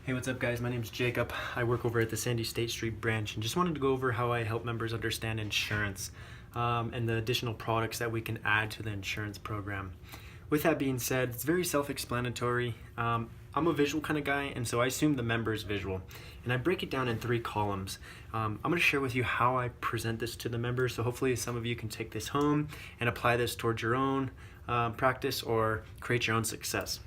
Hey, what's up guys? My name's Jacob. I work over at the Sandy State Street branch and just wanted to go over how I help members understand insurance and the additional products that we can add to the insurance program. With that being said, it's very self-explanatory. I'm a visual kind of guy, and so I assume the member is visual. And I break it down in 3 columns. I'm going to share with you how I present this to the members, so hopefully some of you can take this home and apply this towards your own practice or create your own success.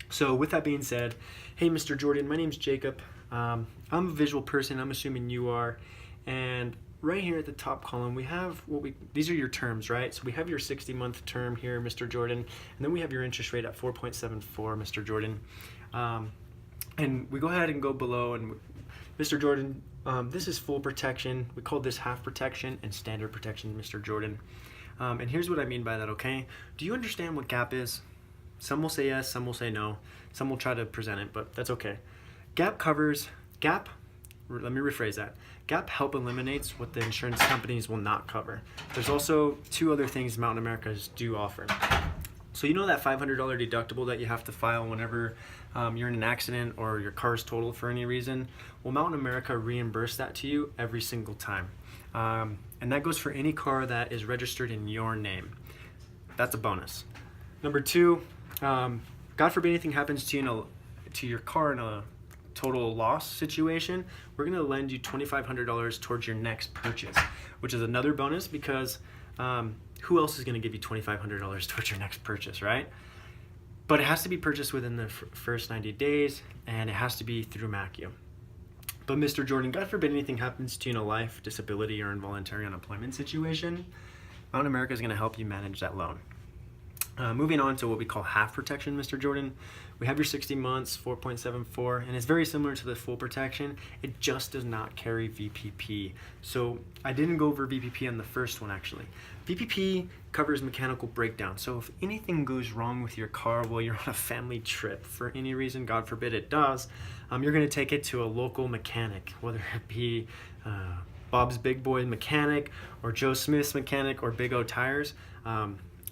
So with that being said, hey Mr. Jordan, my name's Jacob. I'm a visual person, I'm assuming you are. And right here at the top column, we have these are your terms, right? So we have your 60-month term here, Mr. Jordan, and then we have your interest rate at 4.74, Mr. Jordan. And we go ahead and go below, and Mr. Jordan, this is full protection. We call this half protection and standard protection, Mr. Jordan. And here's what I mean by that, okay? Do you understand what GAP is? Some will say yes, some will say no. Some will try to present it, but that's okay. Let me rephrase that. GAP help eliminates what the insurance companies will not cover. There's also 2 other things Mountain Americas do offer. So you know that $500 deductible that you have to file whenever you're in an accident or your car's totaled for any reason? Well, Mountain America reimburse that to you every single time. And that goes for any car that is registered in your name. That's a bonus. Number 2, God forbid anything happens to your car in a total loss situation, we're going to lend you $2,500 towards your next purchase, which is another bonus because who else is going to give you $2,500 towards your next purchase, right? But it has to be purchased within the first 90 days, and it has to be through MACU. But Mr. Jordan, God forbid anything happens to you in a life, disability, or involuntary unemployment situation, Mountain America is going to help you manage that loan. Moving on to what we call half protection, Mr. Jordan. We have your 60 months, 4.74, and it's very similar to the full protection. It just does not carry VPP. So I didn't go over VPP on the first one actually. VPP covers mechanical breakdown. So if anything goes wrong with your car while you're on a family trip for any reason, God forbid it does, you're going to take it to a local mechanic, whether it be Bob's Big Boy Mechanic or Joe Smith's Mechanic or Big O Tires.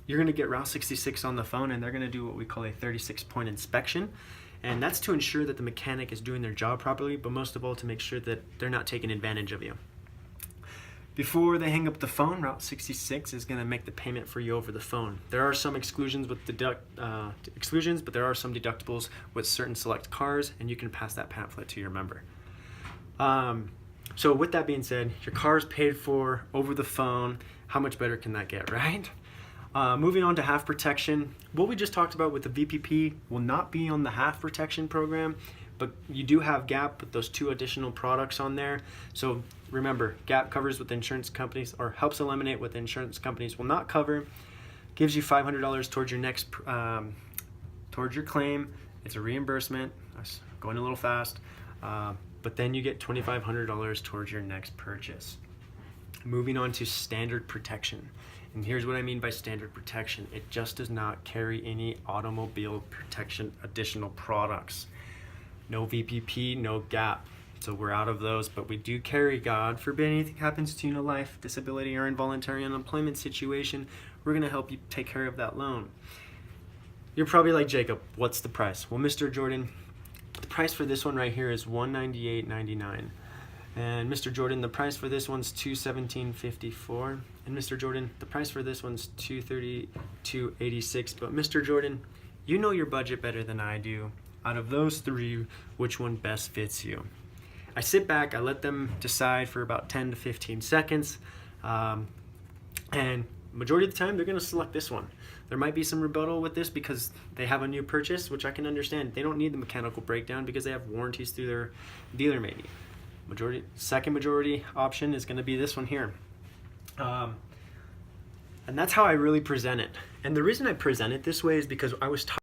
You're going to get Route 66 on the phone, and they're going to do what we call a 36-point inspection. And that's to ensure that the mechanic is doing their job properly, but most of all to make sure that they're not taking advantage of you. Before they hang up the phone, Route 66 is going to make the payment for you over the phone. There are some exclusions with but there are some deductibles with certain select cars, and you can pass that pamphlet to your member. So with that being said, your car is paid for over the phone. How much better can that get, right? Moving on to half protection, what we just talked about with the VPP will not be on the half protection program, but you do have GAP with those 2 additional products on there. So remember, GAP covers what the insurance companies, or helps eliminate what the insurance companies will not cover, gives you $500 towards your next, towards your claim. It's a reimbursement, going a little fast, but then you get $2,500 towards your next purchase. Moving on to standard protection. And here's what I mean by standard protection. It just does not carry any automobile protection additional products. No VPP, no GAP. So we're out of those, but we do carry, God forbid anything happens to you in a life, disability, or involuntary unemployment situation, we're going to help you take care of that loan. You're probably like, Jacob, what's the price? Well, Mr. Jordan, the price for this one right here is $198.99. And Mr. Jordan, the price for this one's $217.54. And Mr. Jordan, the price for this one's $232.86. But Mr. Jordan, you know your budget better than I do. Out of those 3, which one best fits you? I sit back, I let them decide for about 10 to 15 seconds. And majority of the time, they're going to select this one. There might be some rebuttal with this because they have a new purchase, which I can understand. They don't need the mechanical breakdown because they have warranties through their dealer maybe. Second majority option is going to be this one here. And that's how I really present it. And the reason I present it this way is because I was taught